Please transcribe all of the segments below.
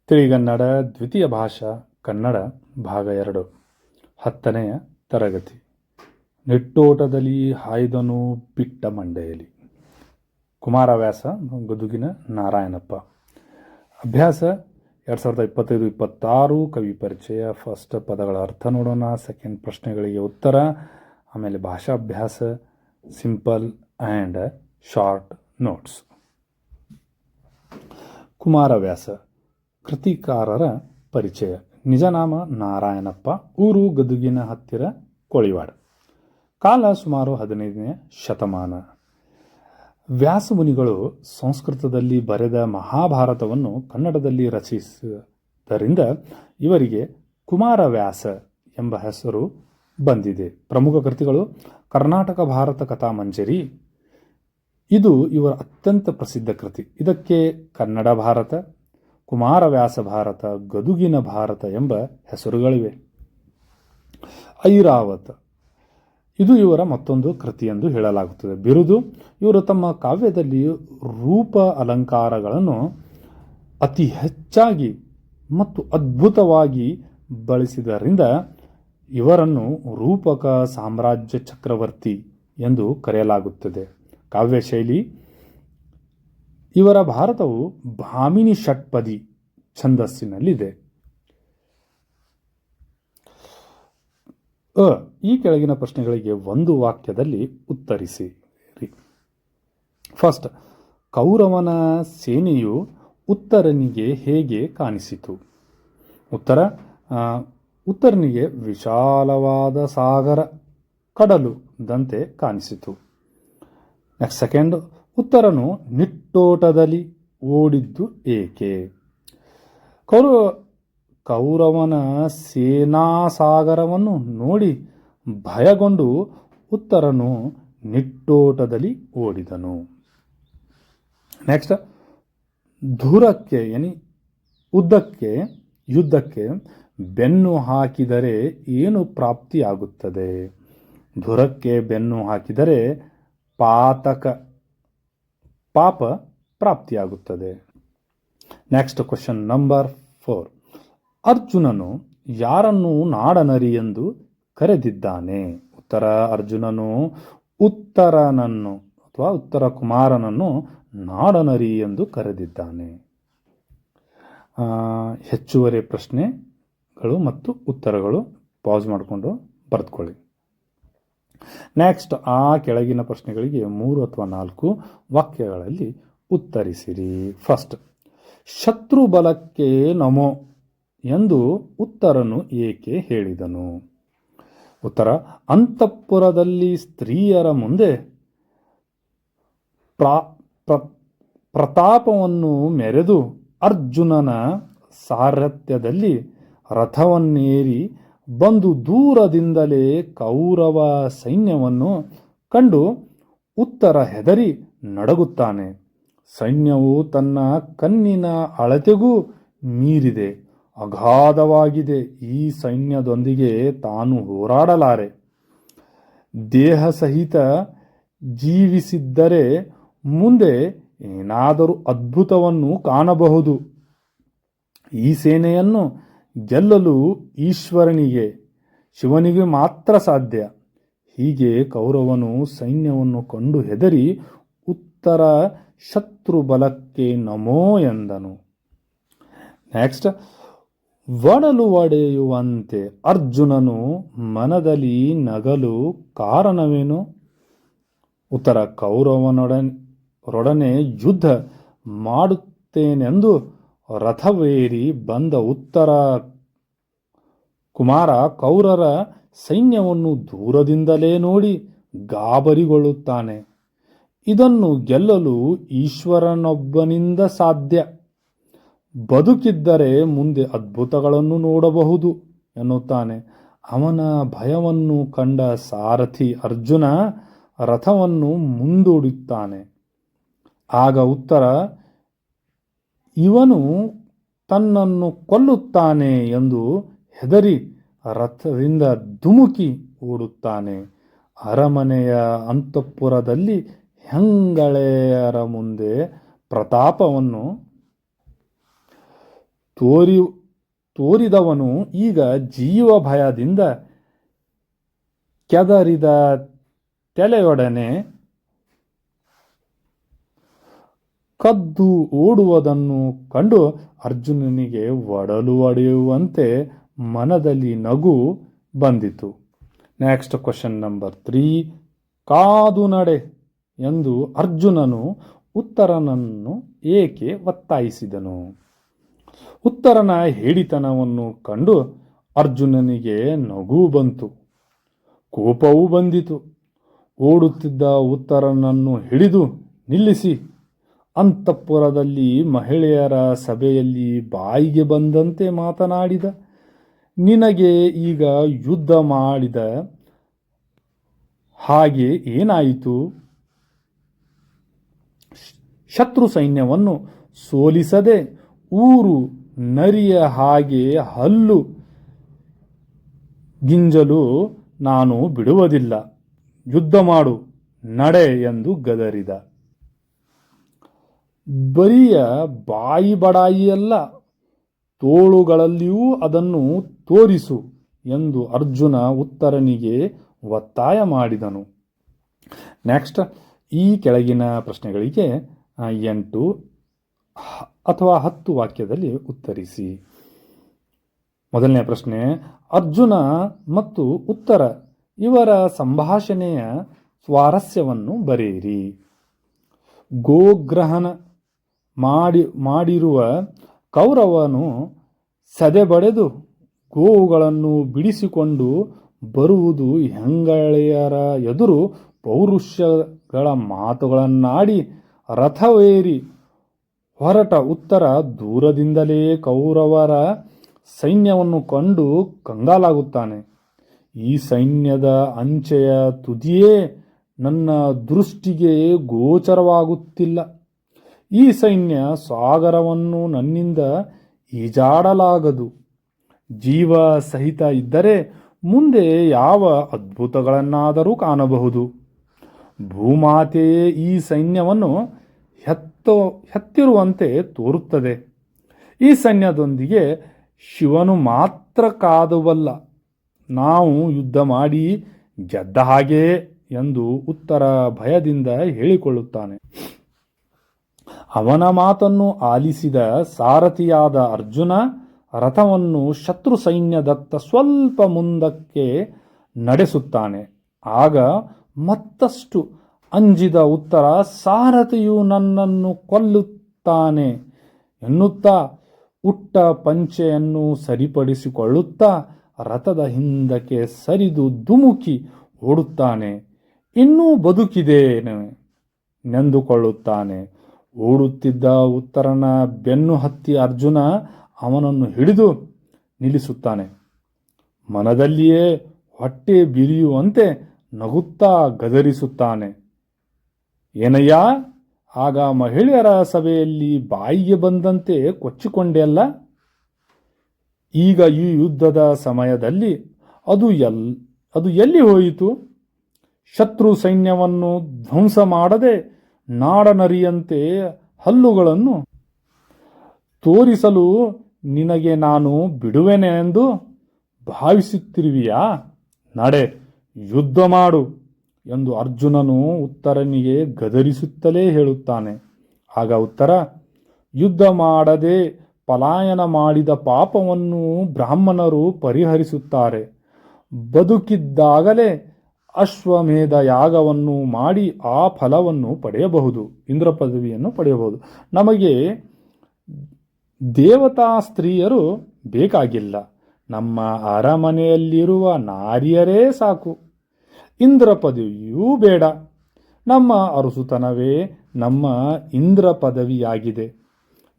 ತಿಳಿಗನ್ನಡ ದ್ವಿತೀಯ ಭಾಷಾ ಕನ್ನಡ ಭಾಗ 2 10ನೆಯ ತರಗತಿ. ನಿಟ್ಟೋಟದಲ್ಲಿ ಹಾಯ್ದನು ಬಿಟ್ಟ ಮಂಡೆಯಲ್ಲಿ. ಕುಮಾರವ್ಯಾಸ, ಗದುಗಿನ ನಾರಾಯಣಪ್ಪ. ಅಭ್ಯಾಸ 2025-26 ಕವಿ ಪರಿಚಯ. ಫಸ್ಟ್ ಪದಗಳ ಅರ್ಥ ನೋಡೋಣ, ಸೆಕೆಂಡ್ ಪ್ರಶ್ನೆಗಳಿಗೆ ಉತ್ತರ, ಆಮೇಲೆ ಭಾಷಾಭ್ಯಾಸ, simple and short notes. Kumaravyasa ಕೃತಿಕಾರರ ಪರಿಚಯ. ನಿಜನಾಮ ನಾರಾಯಣಪ್ಪ, ಊರು ಗದುಗಿನ ಹತ್ತಿರ ಕೋಳಿವಾಡ. ಕಾಲ ಸುಮಾರು 15ನೇ ಶತಮಾನ. ವ್ಯಾಸಮುನಿಗಳು ಸಂಸ್ಕೃತದಲ್ಲಿ ಬರೆದ ಮಹಾಭಾರತವನ್ನು ಕನ್ನಡದಲ್ಲಿ ರಚಿಸಿದ್ದರಿಂದ ಇವರಿಗೆ ಕುಮಾರವ್ಯಾಸ ಎಂಬ ಹೆಸರು ಬಂದಿದೆ. ಪ್ರಮುಖ ಕೃತಿಗಳು ಕರ್ನಾಟಕ ಭಾರತ ಕಥಾಮಂಜರಿ, ಇದು ಇವರ ಅತ್ಯಂತ ಪ್ರಸಿದ್ಧ ಕೃತಿ. ಇದಕ್ಕೆ ಕನ್ನಡ ಭಾರತ, ಕುಮಾರವ್ಯಾಸ ಭಾರತ, ಗದುಗಿನ ಭಾರತ ಎಂಬ ಹೆಸರುಗಳಿವೆ. ಐರಾವತ, ಇದು ಇವರ ಮತ್ತೊಂದು ಕೃತಿ ಎಂದು ಹೇಳಲಾಗುತ್ತದೆ. ಬಿರುದು, ಇವರು ತಮ್ಮ ಕಾವ್ಯದಲ್ಲಿ ರೂಪ ಅಲಂಕಾರಗಳನ್ನು ಅತಿ ಹೆಚ್ಚಾಗಿ ಮತ್ತು ಅದ್ಭುತವಾಗಿ ಬಳಸಿದ್ದರಿಂದ ಇವರನ್ನು ರೂಪಕ ಸಾಮ್ರಾಜ್ಯ ಚಕ್ರವರ್ತಿ ಎಂದು ಕರೆಯಲಾಗುತ್ತದೆ. ಕಾವ್ಯಶೈಲಿ, ಇವರ ಭಾರತವು ಭಾಮಿನಿ ಷಟ್ಪದಿ ಛಂದಸ್ಸಿನಲ್ಲಿದೆ. ಈ ಕೆಳಗಿನ ಪ್ರಶ್ನೆಗಳಿಗೆ ಒಂದು ವಾಕ್ಯದಲ್ಲಿ ಉತ್ತರಿಸಿ. ಫಸ್ಟ್, ಕೌರವನ ಸೇನೆಯು ಉತ್ತರನಿಗೆ ಹೇಗೆ ಕಾಣಿಸಿತು? ಉತ್ತರನಿಗೆ ವಿಶಾಲವಾದ ಸಾಗರ, ಕಡಲು ದಂತೆ ಕಾಣಿಸಿತು. ನೆಕ್ಸ್ಟ್ ಸೆಕೆಂಡ್, ಉತ್ತರನು ನಿಟ್ಟೋಟದಲ್ಲಿ ಓಡಿದ್ದು ಏಕೆ? ಕೌರವನ ಸೇನಾಸಾಗರವನ್ನು ನೋಡಿ ಭಯಗೊಂಡು ಉತ್ತರನು ನಿಟ್ಟೋಟದಲ್ಲಿ ಓಡಿದನು. ನೆಕ್ಸ್ಟ್, ಧುರಕ್ಕೆ ಯುದ್ಧಕ್ಕೆ ಬೆನ್ನು ಹಾಕಿದರೆ ಏನು ಪ್ರಾಪ್ತಿಯಾಗುತ್ತದೆ? ಧುರಕ್ಕೆ ಬೆನ್ನು ಹಾಕಿದರೆ ಪಾಪ ಪ್ರಾಪ್ತಿಯಾಗುತ್ತದೆ. Next question number 4. ಅರ್ಜುನನು ಯಾರನ್ನು ನಾಡನರಿ ಎಂದು ಕರೆದಿದ್ದಾನೆ? ಉತ್ತರ, ಅರ್ಜುನನು ಉತ್ತರನನ್ನು ಅಥವಾ ಉತ್ತರ ಕುಮಾರನನ್ನು ನಾಡನರಿ ಎಂದು ಕರೆದಿದ್ದಾನೆ. ಹೆಚ್ಚುವರಿ ಪ್ರಶ್ನೆಗಳು ಮತ್ತು ಉತ್ತರಗಳು ಪಾಸ್ ಮಾಡಿಕೊಂಡು ಬರೆದುಕೊಳ್ಳಿ. ನೆಕ್ಸ್ಟ್, ಆ ಕೆಳಗಿನ ಪ್ರಶ್ನೆಗಳಿಗೆ 3 ಅಥವಾ 4 ವಾಕ್ಯಗಳಲ್ಲಿ ಉತ್ತರಿಸಿರಿ. ಫಸ್ಟ್, ಶತ್ರು ಬಲಕ್ಕೆ ನಮೋ ಎಂದು ಉತ್ತರನು ಏಕೆ ಹೇಳಿದನು? ಉತ್ತರ, ಅಂತಃಪುರದಲ್ಲಿ ಸ್ತ್ರೀಯರ ಮುಂದೆ ಪ್ರತಾಪವನ್ನು ಮೆರೆದು ಅರ್ಜುನನ ಸಾರಥ್ಯದಲ್ಲಿ ರಥವನ್ನೇರಿ ಬಂದು ದೂರದಿಂದಲೇ ಕೌರವ ಸೈನ್ಯವನ್ನು ಕಂಡು ಉತ್ತರ ಹೆದರಿ ನಡುಗುತ್ತಾನೆ. ಸೈನ್ಯವು ತನ್ನ ಕಣ್ಣಿನ ಅಳತೆಗೂ ಮೀರಿದೆ, ಅಗಾಧವಾಗಿದೆ. ಈ ಸೈನ್ಯದೊಂದಿಗೆ ತಾನು ಹೋರಾಡಲಾರೆ. ದೇಹ ಸಹಿತ ಜೀವಿಸಿದ್ದರೆ ಮುಂದೆ ಏನಾದರೂ ಅದ್ಭುತವನ್ನು ಕಾಣಬಹುದು. ಈ ಸೇನೆಯನ್ನು ಗೆಲ್ಲಲು ಈಶ್ವರನಿಗೆ, ಶಿವನಿಗೆ ಮಾತ್ರ ಸಾಧ್ಯ. ಹೀಗೆ ಕೌರವನು ಸೈನ್ಯವನ್ನು ಕಂಡು ಹೆದರಿ ಉತ್ತರ ಶತ್ರು ಬಲಕ್ಕೆ ನಮೋ ಎಂದನು. ನೆಕ್ಸ್ಟ್, ಒಡಲು ಒಡೆಯುವಂತೆ ಅರ್ಜುನನು ಮನದಲ್ಲಿ ನಗಲು ಕಾರಣವೇನು? ಉತ್ತರ, ಕೌರವನೊಡನೆ ಯುದ್ಧ ಮಾಡುತ್ತೇನೆಂದು ರಥವೇರಿ ಬಂದ ಉತ್ತರ ಕುಮಾರ ಕೌರವರ ಸೈನ್ಯವನ್ನು ದೂರದಿಂದಲೇ ನೋಡಿ ಗಾಬರಿಗೊಳ್ಳುತ್ತಾನೆ. ಇದನ್ನು ಗೆಲ್ಲಲು ಈಶ್ವರನೊಬ್ಬನಿಂದ ಸಾಧ್ಯ. ಬದುಕಿದ್ದರೆ ಮುಂದೆ ಅದ್ಭುತಗಳನ್ನು ನೋಡಬಹುದು ಎನ್ನುತ್ತಾನೆ. ಅವನ ಭಯವನ್ನು ಕಂಡ ಸಾರಥಿ ಅರ್ಜುನ ರಥವನ್ನು ಮುಂದೂಡುತ್ತಾನೆ. ಆಗ ಉತ್ತರ ಇವನು ತನ್ನನ್ನು ಕೊಲ್ಲುತ್ತಾನೆ ಎಂದು ಹೆದರಿ ರಥದಿಂದ ಧುಮುಕಿ ಓಡುತ್ತಾನೆ. ಅರಮನೆಯ ಅಂತಃಪುರದಲ್ಲಿ ಹೆಂಗಳೆಯರ ಮುಂದೆ ಪ್ರತಾಪವನ್ನು ತೋರಿದವನು ಈಗ ಜೀವ ಭಯದಿಂದ ಕೆದರಿದ ತಲೆಯೊಡನೆ ಕದ್ದು ಓಡುವುದನ್ನು ಕಂಡು ಅರ್ಜುನನಿಗೆ ಒಡಲು ಒಡೆಯುವಂತೆ ಮನದಲ್ಲಿ ನಗು ಬಂದಿತು. Next question number 3. ಕಾದು ನಡೆ ಎಂದು ಅರ್ಜುನನು ಉತ್ತರನನ್ನು ಏಕೆ ಒತ್ತಾಯಿಸಿದನು? ಉತ್ತರನ ಹೇಡಿತನವನ್ನು ಕಂಡು ಅರ್ಜುನನಿಗೆ ನಗು ಬಂತು, ಕೋಪವೂ ಬಂದಿತು. ಓಡುತ್ತಿದ್ದ ಉತ್ತರನನ್ನು ಹಿಡಿದು ನಿಲ್ಲಿಸಿ ಅಂತಃಪುರದಲ್ಲಿ ಮಹಿಳೆಯರ ಸಭೆಯಲ್ಲಿ ಬಾಯಿಗೆ ಬಂದಂತೆ ಮಾತನಾಡಿದ. ನಿನಗೆ ಈಗ ಯುದ್ಧ ಮಾಡಿದ ಹಾಗೆ ಏನಾಯಿತು? ಶತ್ರು ಸೈನ್ಯವನ್ನು ಸೋಲಿಸದೆ ಊರು ನರಿಯ ಹಾಗೆ ಹಲ್ಲು ಗಿಂಜಲು ನಾನು ಬಿಡುವುದಿಲ್ಲ. ಯುದ್ಧ ಮಾಡು, ನಡೆ ಎಂದು ಗದರಿದ. ಬರಿಯ ಬಾಯಿ ಬಡಾಯಿಯಲ್ಲ, ತೋಳುಗಳಲ್ಲಿಯೂ ಅದನ್ನು ತೋರಿಸು ಎಂದು ಅರ್ಜುನ ಉತ್ತರನಿಗೆ ಒತ್ತಾಯ ಮಾಡಿದನು. ನೆಕ್ಸ್ಟ್, ಈ ಕೆಳಗಿನ ಪ್ರಶ್ನೆಗಳಿಗೆ 8 ಅಥವಾ 10 ವಾಕ್ಯದಲ್ಲಿ ಉತ್ತರಿಸಿ. ಮೊದಲನೇ ಪ್ರಶ್ನೆ, ಅರ್ಜುನ ಮತ್ತು ಉತ್ತರ ಇವರ ಸಂಭಾಷಣೆಯ ಸ್ವಾರಸ್ಯವನ್ನು ಬರೆಯಿರಿ. ಗೋಗ್ರಹಣ ಮಾಡಿರುವ ಕೌರವನು ಸದೆಬಡೆದು ಗೋವುಗಳನ್ನು ಬಿಡಿಸಿಕೊಂಡು ಬರುವುದು ಹೆಂಗಳೆಯರ ಎದುರು ಪೌರುಷಗಳ ಮಾತುಗಳನ್ನಾಡಿ ರಥವೇರಿ ಹೊರಟ ಉತ್ತರ ದೂರದಿಂದಲೇ ಕೌರವರ ಸೈನ್ಯವನ್ನು ಕಂಡು ಕಂಗಾಲಾಗುತ್ತಾನೆ. ಈ ಸೈನ್ಯದ ಅಂಚೆಯ ತುದಿಯೇ ನನ್ನ ದೃಷ್ಟಿಗೆ ಗೋಚರವಾಗುತ್ತಿಲ್ಲ. ಈ ಸೈನ್ಯ ಸಾಗರವನ್ನು ನನ್ನಿಂದ ಈಜಾಡಲಾಗದು. ಜೀವ ಸಹಿತ ಇದ್ದರೆ ಮುಂದೆ ಯಾವ ಅದ್ಭುತಗಳನ್ನಾದರೂ ಕಾಣಬಹುದು. ಭೂಮಾತೆಯೇ ಈ ಸೈನ್ಯವನ್ನು ಹೆತ್ತಿರುವಂತೆ ತೋರುತ್ತದೆ. ಈ ಸೈನ್ಯದೊಂದಿಗೆ ಶಿವನು ಮಾತ್ರ ಕಾದವಲ್ಲ. ನಾವು ಯುದ್ಧ ಮಾಡಿ ಗೆದ್ದ ಹಾಗೆಯೇ ಎಂದು ಉತ್ತರ ಭಯದಿಂದ ಹೇಳಿಕೊಳ್ಳುತ್ತಾನೆ. ಅವನ ಮಾತನ್ನು ಆಲಿಸಿದ ಸಾರಥಿಯಾದ ಅರ್ಜುನ ರಥವನ್ನು ಶತ್ರು ಸೈನ್ಯದತ್ತ ಸ್ವಲ್ಪ ಮುಂದಕ್ಕೆ ನಡೆಸುತ್ತಾನೆ. ಆಗ ಮತ್ತಷ್ಟು ಅಂಜಿದ ಉತ್ತರ ಸಾರಥಿಯು ನನ್ನನ್ನು ಕೊಲ್ಲುತ್ತಾನೆ ಎನ್ನುತ್ತಾ ಉಟ್ಟ ಪಂಚೆಯನ್ನು ಸರಿಪಡಿಸಿಕೊಳ್ಳುತ್ತಾ ರಥದ ಹಿಂದಕ್ಕೆ ಸರಿದು ಧುಮುಕಿ ಓಡುತ್ತಾನೆ. ಇನ್ನೂ ಬದುಕಿದೆನೆಂದುಕೊಳ್ಳುತ್ತಾನೆ. ಓಡುತ್ತಿದ್ದ ಉತ್ತರನ ಬೆನ್ನು ಹತ್ತಿ ಅರ್ಜುನ ಅವನನ್ನು ಹಿಡಿದು ನಿಲ್ಲಿಸುತ್ತಾನೆ. ಮನದಲ್ಲಿಯೇ ಹೊಟ್ಟೆ ಬಿರಿಯುವಂತೆ ನಗುತ್ತಾ ಗದರಿಸುತ್ತಾನೆ. ಏನಯ್ಯ, ಆಗ ಮಹಿಳೆಯರ ಸಭೆಯಲ್ಲಿ ಬಾಯಿಗೆ ಬಂದಂತೆ ಕೊಚ್ಚಿಕೊಂಡೆಯಲ್ಲ? ಈಗ ಈ ಯುದ್ಧದ ಸಮಯದಲ್ಲಿ ಅದು ಎಲ್ಲಿ ಹೋಯಿತು? ಶತ್ರು ಸೈನ್ಯವನ್ನು ಧ್ವಂಸ ಮಾಡದೆ ನಾಡನರಿಯಂತೆ ಹಲ್ಲುಗಳನ್ನು ತೋರಿಸಲು ನಿನಗೆ ನಾನು ಬಿಡುವೆನೆಂದು ಭಾವಿಸುತ್ತಿರುವಿಯಾ? ನಡೆ, ಯುದ್ಧ ಮಾಡು ಎಂದು ಅರ್ಜುನನು ಉತ್ತರನಿಗೆ ಗದರಿಸುತ್ತಲೇ ಹೇಳುತ್ತಾನೆ. ಆಗ ಉತ್ತರ, ಯುದ್ಧ ಮಾಡದೆ ಪಲಾಯನ ಮಾಡಿದ ಪಾಪವನ್ನು ಬ್ರಾಹ್ಮಣರು ಪರಿಹರಿಸುತ್ತಾರೆ. ಬದುಕಿದ್ದಾಗಲೇ ಅಶ್ವಮೇಧ ಯಾಗವನ್ನು ಮಾಡಿ ಆ ಫಲವನ್ನು ಪಡೆಯಬಹುದು, ಇಂದ್ರ ಪದವಿಯನ್ನು ಪಡೆಯಬಹುದು. ನಮಗೆ ದೇವತಾ ಸ್ತ್ರೀಯರು ಬೇಕಾಗಿಲ್ಲ. ನಮ್ಮ ಅರಮನೆಯಲ್ಲಿರುವ ನಾರಿಯರೇ ಸಾಕು. ಇಂದ್ರ ಪದವಿಯೂ ಬೇಡ. ನಮ್ಮ ಅರಸುತನವೇ ನಮ್ಮ ಇಂದ್ರ ಪದವಿಯಾಗಿದೆ.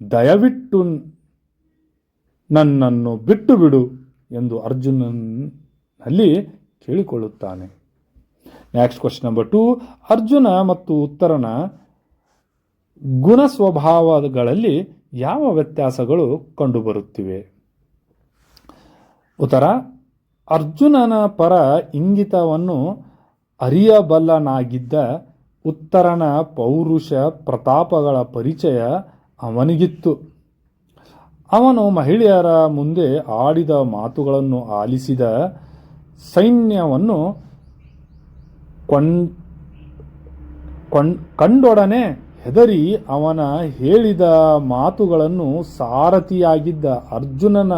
ದಯವಿಟ್ಟು ನನ್ನನ್ನು ಬಿಟ್ಟು ಬಿಡು ಎಂದು ಅರ್ಜುನನಲ್ಲಿ ಕೇಳಿಕೊಳ್ಳುತ್ತಾನೆ. Next question number 2. ಅರ್ಜುನ ಮತ್ತು ಉತ್ತರನ ಗುಣ ಸ್ವಭಾವಗಳಲ್ಲಿ ಯಾವ ವ್ಯತ್ಯಾಸಗಳು ಕಂಡುಬರುತ್ತಿವೆ? ಉತ್ತರ, ಅರ್ಜುನನ ಪರ ಇಂಗಿತವನ್ನು ಅರಿಯಬಲ್ಲನಾಗಿದ್ದ ಉತ್ತರನ ಪೌರುಷ ಪ್ರತಾಪಗಳ ಪರಿಚಯ ಅವನಿಗಿತ್ತು. ಅವನು ಮಹಿಳೆಯರ ಮುಂದೆ ಆಡಿದ ಮಾತುಗಳನ್ನು ಆಲಿಸಿದ ಸೈನ್ಯವನ್ನು ಕಂಡೊಡನೆ ಹೆದರಿ ಅವನ ಹೇಳಿದ ಮಾತುಗಳನ್ನು ಸಾರಥಿಯಾಗಿದ್ದ ಅರ್ಜುನನ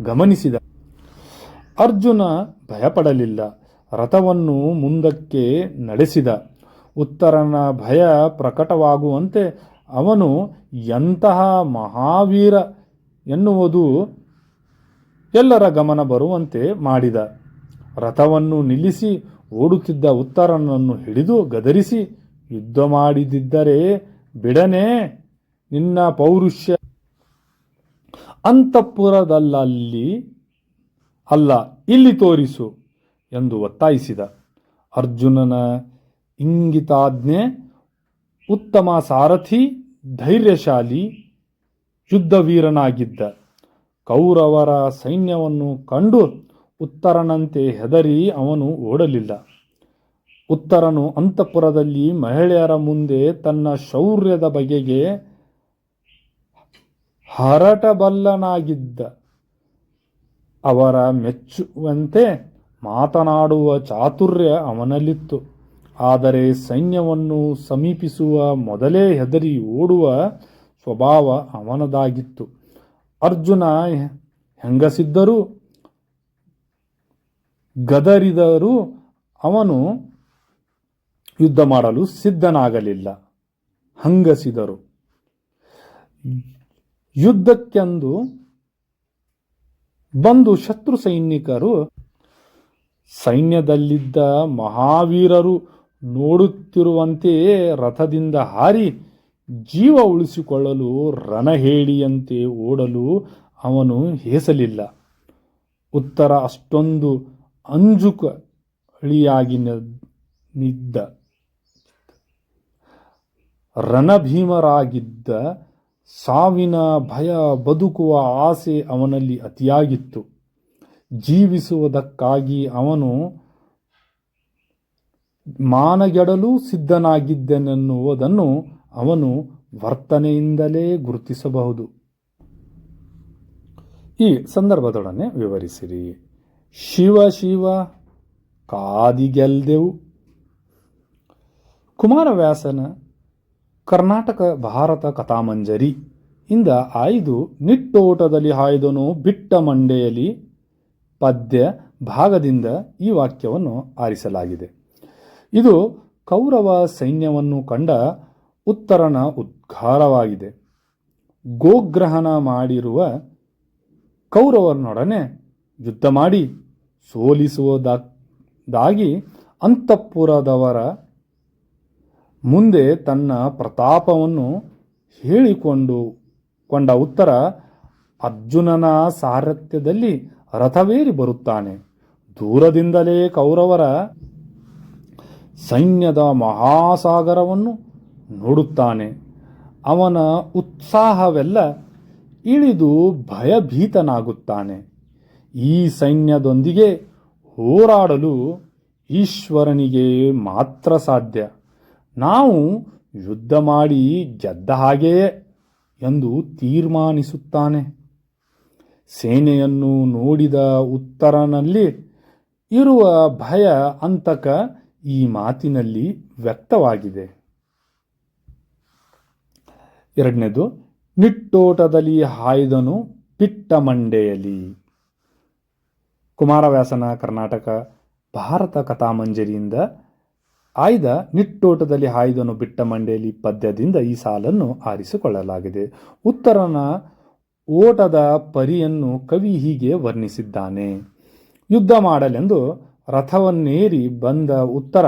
ಗಮನಿಸಿದ. ಅರ್ಜುನ ಭಯಪಡಲಿಲ್ಲ, ರಥವನ್ನು ಮುಂದಕ್ಕೆ ನಡೆಸಿದ. ಉತ್ತರನ ಭಯ ಪ್ರಕಟವಾಗುವಂತೆ ಅವನು ಎಂತಹ ಮಹಾವೀರ ಎನ್ನುವುದು ಎಲ್ಲರ ಗಮನ ಬರುವಂತೆ ಮಾಡಿದ. ರಥವನ್ನು ನಿಲ್ಲಿಸಿ ಓಡುತ್ತಿದ್ದ ಉತ್ತರನನ್ನು ಹಿಡಿದು ಗದರಿಸಿ, ಯುದ್ಧ ಮಾಡಿದಿದ್ದರೆ ಬಿಡನೆ, ನಿನ್ನ ಪೌರುಷ ಅಂತಃಪುರದಲ್ಲಿ ಅಲ್ಲ, ಇಲ್ಲಿ ತೋರಿಸು ಎಂದು ಒತ್ತಾಯಿಸಿದ. ಅರ್ಜುನನ ಇಂಗಿತಾಜ್ಞೆ, ಉತ್ತಮ ಸಾರಥಿ, ಧೈರ್ಯಶಾಲಿ, ಯುದ್ಧವೀರನಾಗಿದ್ದ. ಕೌರವರ ಸೈನ್ಯವನ್ನು ಕಂಡು ಉತ್ತರನಂತೆ ಹೆದರಿ ಅವನು ಓಡಲಿಲ್ಲ. ಉತ್ತರನು ಅಂತಃಪುರದಲ್ಲಿ ಮಹಿಳೆಯರ ಮುಂದೆ ತನ್ನ ಶೌರ್ಯದ ಬಗೆಗೆ ಹರಟಬಲ್ಲನಾಗಿದ್ದ. ಅವರ ಮೆಚ್ಚುವಂತೆ ಮಾತನಾಡುವ ಚಾತುರ್ಯ ಅವನಲ್ಲಿತ್ತು. ಆದರೆ ಸೈನ್ಯವನ್ನು ಸಮೀಪಿಸುವ ಮೊದಲೇ ಹೆದರಿ ಓಡುವ ಸ್ವಭಾವ ಅವನದಾಗಿತ್ತು. ಅರ್ಜುನ ಹೆಂಗಸಿದ್ದರೂ ಗದರಿದರೂ ಅವನು ಯುದ್ಧ ಮಾಡಲು ಸಿದ್ಧನಾಗಲಿಲ್ಲ. ಹಂಗಸಿದರು. ಯುದ್ಧಕ್ಕೆಂದು ಬಂದು ಶತ್ರು ಸೈನಿಕರು ಸೈನ್ಯದಲ್ಲಿದ್ದ ಮಹಾವೀರರು ನೋಡುತ್ತಿರುವಂತೆಯೇ ರಥದಿಂದ ಹಾರಿ ಜೀವ ಉಳಿಸಿಕೊಳ್ಳಲು ರಣಹೇಡಿಯಂತೆ ಓಡಲು ಅವನು ಹೇಸಲಿಲ್ಲ. ಉತ್ತರ ಅಷ್ಟೊಂದು ಅಂಜುಕಳಿಯಾಗಿದ್ದ ರಣಭೀಮರಾಗಿದ್ದ. ಸಾವಿನ ಭಯ, ಬದುಕುವ ಆಸೆ ಅವನಲ್ಲಿ ಅತಿಯಾಗಿತ್ತು. ಜೀವಿಸುವುದಕ್ಕಾಗಿ ಅವನು ಮಾನಗೆಡಲು ಸಿದ್ಧನಾಗಿದ್ದನೆನ್ನುವುದನ್ನು ಅವನು ವರ್ತನೆಯಿಂದಲೇ ಗುರುತಿಸಬಹುದು. ಈ ಸಂದರ್ಭದೊಡನೆ ವಿವರಿಸಿರಿ. ಶಿವ ಶಿವ ಕಾದಿಗೆಲ್ದೆವು. ಕುಮಾರವ್ಯಾಸನ ಕರ್ನಾಟಕ ಭಾರತ ಕಥಾಮಂಜರಿ ಇಂದ ಆಯ್ದು ನಿಟ್ಟೋಟದಲ್ಲಿ ಹಾಯ್ದನು ಬಿಟ್ಟ ಮಂಡೆಯಲ್ಲಿ ಪದ್ಯ ಭಾಗದಿಂದ ಈ ವಾಕ್ಯವನ್ನು ಆರಿಸಲಾಗಿದೆ. ಇದು ಕೌರವ ಸೈನ್ಯವನ್ನು ಕಂಡ ಉತ್ತರನ ಉದ್ಗಾರವಾಗಿದೆ. ಗೋಗ್ರಹಣ ಮಾಡಿರುವ ಕೌರವರನೊಡನೆ ಯುದ್ಧ ಮಾಡಿ ಸೋಲಿಸುವುದಾಗಿ ಅಂತಃಪುರದವರ ಮುಂದೆ ತನ್ನ ಪ್ರತಾಪವನ್ನು ಹೇಳಿಕೊಂಡ ಉತ್ತರ ಅರ್ಜುನನ ಸಾರಥ್ಯದಲ್ಲಿ ರಥವೇರಿ ಬರುತ್ತಾನೆ. ದೂರದಿಂದಲೇ ಕೌರವರ ಸೈನ್ಯದ ಮಹಾಸಾಗರವನ್ನು ನೋಡುತ್ತಾನೆ. ಅವನ ಉತ್ಸಾಹವೆಲ್ಲ ಇಳಿದು ಭಯಭೀತನಾಗುತ್ತಾನೆ. ಈ ಸೈನ್ಯದೊಂದಿಗೆ ಹೋರಾಡಲು ಈಶ್ವರನಿಗೆ ಮಾತ್ರ ಸಾಧ್ಯ. ನಾವು ಯುದ್ಧ ಮಾಡಿ ಗೆದ್ದ ಹಾಗೆಯೇ ಎಂದು ತೀರ್ಮಾನಿಸುತ್ತಾನೆ. ಸೇನೆಯನ್ನು ನೋಡಿದ ಉತ್ತರನಲ್ಲಿ ಇರುವ ಭಯ ಅಂತಕ ಈ ಮಾತಿನಲ್ಲಿ ವ್ಯಕ್ತವಾಗಿದೆ. ಎರಡನೇದು, ನಿಟ್ಟೋಟದಲ್ಲಿ ಹಾಯ್ದನು ಬಿಟ್ಟ ಮಂಡೆಯಲ್ಲಿ. ಕುಮಾರವ್ಯಾಸನ ಕರ್ನಾಟಕ ಭಾರತ ಕಥಾಮಂಜರಿಯಿಂದ ಆಯ್ದ ನಿಟ್ಟೋಟದಲ್ಲಿ ಹಾಯ್ದನು ಬಿಟ್ಟ ಮಂಡೆಯಲ್ಲಿ ಪದ್ಯದಿಂದ ಈ ಸಾಲನ್ನು ಆರಿಸಿಕೊಳ್ಳಲಾಗಿದೆ. ಉತ್ತರನ ಓಟದ ಪರಿಯನ್ನು ಕವಿ ಹೀಗೆ ವರ್ಣಿಸಿದ್ದಾನೆ. ಯುದ್ಧ ಮಾಡಲೆಂದು ರಥವನ್ನೇರಿ ಬಂದ ಉತ್ತರ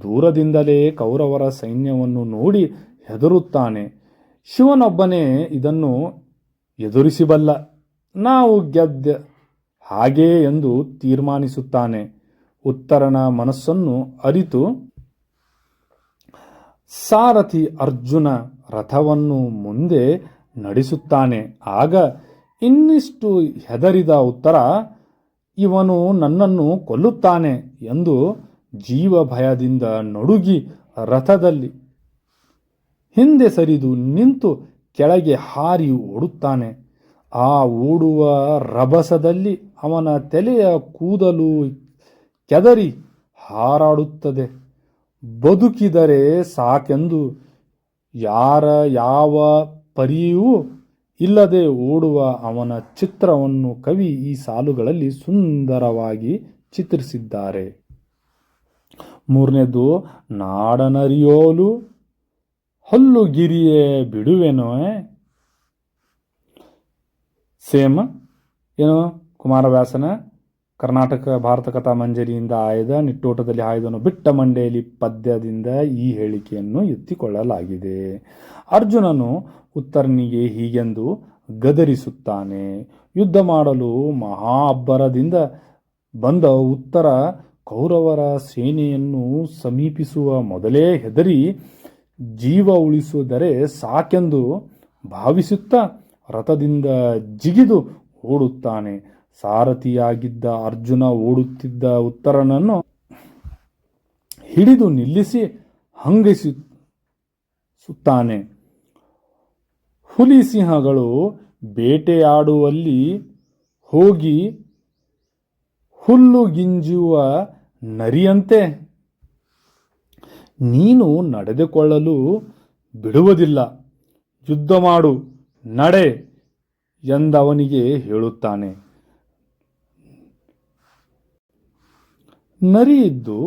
ದೂರದಿಂದಲೇ ಕೌರವರ ಸೈನ್ಯವನ್ನು ನೋಡಿ ಹೆದರುತ್ತಾನೆ. ಶಿವನೊಬ್ಬನೇ ಇದನ್ನು ಎದುರಿಸಬಲ್ಲ. ನಾವು ಗೆದ್ದ ಹಾಗೇ ಎಂದು ತೀರ್ಮಾನಿಸುತ್ತಾನೆ. ಉತ್ತರನ ಮನಸ್ಸನ್ನು ಅರಿತು ಸಾರಥಿ ಅರ್ಜುನ ರಥವನ್ನು ಮುಂದೆ ನಡೆಸುತ್ತಾನೆ. ಆಗ ಇನ್ನಿಷ್ಟು ಹೆದರಿದ ಉತ್ತರ, ಇವನು ನನ್ನನ್ನು ಕೊಲ್ಲುತ್ತಾನೆ ಎಂದು ಜೀವ ಭಯದಿಂದ ನಡುಗಿ ರಥದಲ್ಲಿ ಹಿಂದೆ ಸರಿದು ನಿಂತು ಕೆಳಗೆ ಹಾರಿ ಓಡುತ್ತಾನೆ. ಆ ಓಡುವ ರಭಸದಲ್ಲಿ ಅವನ ತಲೆಯ ಕೂದಲು ಕೆದರಿ ಹಾರಾಡುತ್ತದೆ. ಬದುಕಿದರೆ ಸಾಕೆಂದು ಯಾವ ಪರಿಯೂ ಇಲ್ಲದೆ ಓಡುವ ಅವನ ಚಿತ್ರವನ್ನು ಕವಿ ಈ ಸಾಲುಗಳಲ್ಲಿ ಸುಂದರವಾಗಿ ಚಿತ್ರಿಸಿದ್ದಾರೆ. ಮೂರನೇದು, ನಾಡನರಿಯೋಲು ಹಲ್ಲುಗಿರಿಯೇ ಬಿಡುವೆನೋ. ಸೇಮ್ ಏನು, ಕುಮಾರವ್ಯಾಸನ ಕರ್ನಾಟಕ ಭಾರತ ಕಥಾ ಮಂಜರಿಯಿಂದ ಆಯ್ದ ನಿಟ್ಟೋಟದಲ್ಲಿ ಹಾಯ್ದನು ಬಿಟ್ಟ ಮಂಡೆಯಲ್ಲಿ ಪದ್ಯದಿಂದ ಈ ಹೇಳಿಕೆಯನ್ನು ಎತ್ತಿಕೊಳ್ಳಲಾಗಿದೆ. ಅರ್ಜುನನು ಉತ್ತರನಿಗೆ ಹೀಗೆಂದು ಗದರಿಸುತ್ತಾನೆ. ಯುದ್ಧ ಮಾಡಲು ಮಹಾ ಅಬ್ಬರದಿಂದ ಬಂದ ಉತ್ತರ ಕೌರವರ ಸೇನೆಯನ್ನು ಸಮೀಪಿಸುವ ಮೊದಲೇ ಹೆದರಿ ಜೀವ ಉಳಿಸುವುದರೆ ಸಾಕೆಂದು ಭಾವಿಸುತ್ತಾ ರಥದಿಂದ ಜಿಗಿದು ಓಡುತ್ತಾನೆ. ಸಾರಥಿಯಾಗಿದ್ದ ಅರ್ಜುನ ಓಡುತ್ತಿದ್ದ ಉತ್ತರನನ್ನು ಹಿಡಿದು ನಿಲ್ಲಿಸಿ ಹಂಗಿಸುತ್ತಾನೆ. ಹುಲಿ ಸಿಂಹಗಳು ಬೇಟೆಯಾಡುವಲ್ಲಿ ಹೋಗಿ ಹುಲ್ಲುಗಿಂಜುವ ನರಿಯಂತೆ ನೀನು ನಡೆದುಕೊಳ್ಳಲು ಬಿಡುವುದಿಲ್ಲ. ಯುದ್ಧ ಮಾಡು, ನಡೆ ಎಂದವನಿಗೆ ಹೇಳುತ್ತಾನೆ. ನರಿಯಿದ್ದು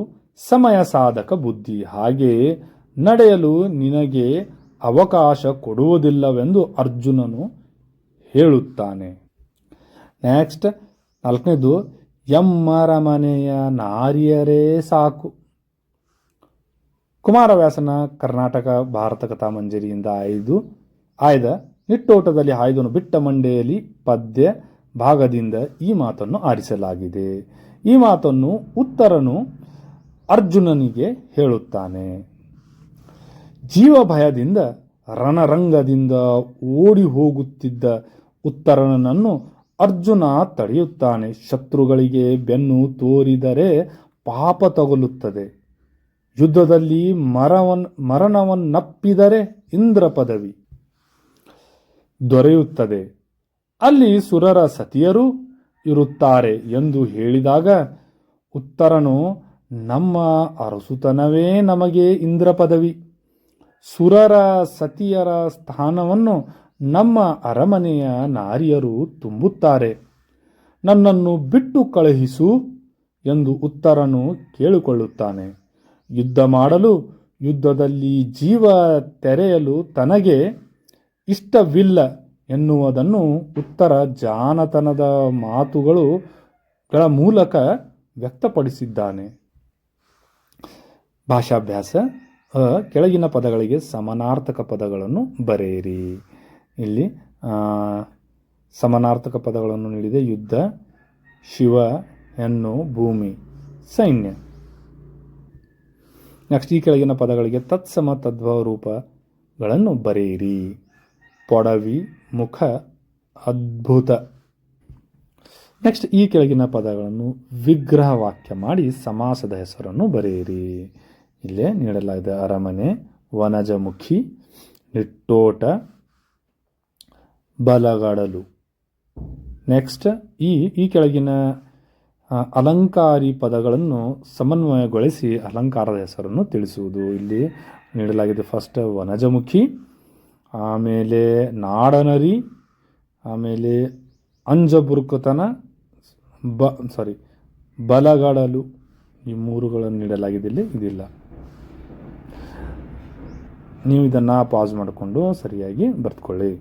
ಸಮಯ ಸಾಧಕ ಬುದ್ಧಿ, ಹಾಗೆಯೇ ನಡೆಯಲು ನಿನಗೆ ಅವಕಾಶ ಕೊಡುವುದಿಲ್ಲವೆಂದು ಅರ್ಜುನನು ಹೇಳುತ್ತಾನೆ. ನೆಕ್ಸ್ಟ್ 4ನೇದು, ಎಮ್ಮರಮನೆಯ ನಾರಿಯರೇ ಸಾಕು. ಕುಮಾರವ್ಯಾಸನ ಕರ್ನಾಟಕ ಭಾರತ ಕಥಾ ಮಂಜರಿಯಿಂದ ಆಯ್ದ ನಿಟ್ಟೋಟದಲ್ಲಿ ಹಾಯ್ದನು ಬಿಟ್ಟ ಮಂಡೆಯಲ್ಲಿ ಪದ್ಯ ಭಾಗದಿಂದ ಈ ಮಾತನ್ನು ಆರಿಸಲಾಗಿದೆ. ಈ ಮಾತನ್ನು ಉತ್ತರನು ಅರ್ಜುನನಿಗೆ ಹೇಳುತ್ತಾನೆ. ಜೀವ ಭಯದಿಂದ ರಣರಂಗದಿಂದ ಓಡಿ ಹೋಗುತ್ತಿದ್ದ ಉತ್ತರನನ್ನು ಅರ್ಜುನ ತಡೆಯುತ್ತಾನೆ. ಶತ್ರುಗಳಿಗೆ ಬೆನ್ನು ತೋರಿದರೆ ಪಾಪ ತಗುಲುತ್ತದೆ. ಯುದ್ಧದಲ್ಲಿ ಮರಣವನ್ನಪ್ಪಿದರೆ ಇಂದ್ರ ಪದವಿ ದೊರೆಯುತ್ತದೆ. ಅಲ್ಲಿ ಸುರರ ಸತಿಯರು ಇರುತ್ತಾರೆ ಎಂದು ಹೇಳಿದಾಗ ಉತ್ತರನು, ನಮ್ಮ ಅರಸುತನವೇ ನಮಗೆ ಇಂದ್ರ ಪದವಿ. ಸುರರ ಸತಿಯರ ಸ್ಥಾನವನ್ನು ನಮ್ಮ ಅರಮನೆಯ ನಾರಿಯರು ತುಂಬುತ್ತಾರೆ. ನನ್ನನ್ನು ಬಿಟ್ಟು ಕಳುಹಿಸು ಎಂದು ಉತ್ತರನು ಕೇಳಿಕೊಳ್ಳುತ್ತಾನೆ. ಯುದ್ಧ ಮಾಡಲು, ಯುದ್ಧದಲ್ಲಿ ಜೀವ ತೆರೆಯಲು ತನಗೆ ಇಷ್ಟವಿಲ್ಲ ಎನ್ನುವುದನ್ನು ಉತ್ತರ ಜಾಣತನದ ಮಾತುಗಳ ಮೂಲಕ ವ್ಯಕ್ತಪಡಿಸಿದ್ದಾನೆ. ಭಾಷಾಭ್ಯಾಸ. ಕೆಳಗಿನ ಪದಗಳಿಗೆ ಸಮಾನಾರ್ಥಕ ಪದಗಳನ್ನು ಬರೆಯಿರಿ. ಇಲ್ಲಿ ಸಮಾನಾರ್ಥಕ ಪದಗಳನ್ನು ನೀಡಿದೆ. ಯುದ್ಧ, ಶಿವ, ಹೆಣ್ಣು, ಭೂಮಿ, ಸೈನ್ಯ. ನೆಕ್ಸ್ಟ್ ಈ ಕೆಳಗಿನ ಪದಗಳಿಗೆ ತತ್ಸಮ ತದ್ಭವ ರೂಪಗಳನ್ನು ಬರೆಯಿರಿ. ಪೊಡವಿ, ಮುಖ, ಅದ್ಭುತ. ನೆಕ್ಸ್ಟ್ ಈ ಕೆಳಗಿನ ಪದಗಳನ್ನು ವಿಗ್ರಹ ವಾಕ್ಯ ಮಾಡಿ ಸಮಾಸದ ಹೆಸರನ್ನು ಬರೆಯಿರಿ. ಇಲ್ಲೇ ನೀಡಲಾಗಿದೆ. ಅರಮನೆ, ವನಜಮುಖಿ, ನಿಟ್ಟೋಟ, ಬಲಗಡಲು. ನೆಕ್ಸ್ಟ್ ಈ ಕೆಳಗಿನ ಅಲಂಕಾರಿ ಪದಗಳನ್ನು ಸಮನ್ವಯಗೊಳಿಸಿ ಅಲಂಕಾರದ ಹೆಸರನ್ನು ತಿಳಿಸುವುದು. ಇಲ್ಲಿ ನೀಡಲಾಗಿದೆ. ಫಸ್ಟ್ ವನಜಮುಖಿ, ಆಮೇಲೆ ನಾಡನರಿ, ಆಮೇಲೆ ಅಂಜಬುರುಕತನ, ಬಲಗಡಲು. ಈ ಮೂರುಗಳನ್ನು ನೀಡಲಾಗಿದೆ. ಇಲ್ಲಿ ಇದಿಲ್ಲ. ನೀವು ಇದನ್ನು ಪಾಸ್ ಮಾಡಿಕೊಂಡು ಸರಿಯಾಗಿ ಬರೆದುಕೊಳ್ಳಿ.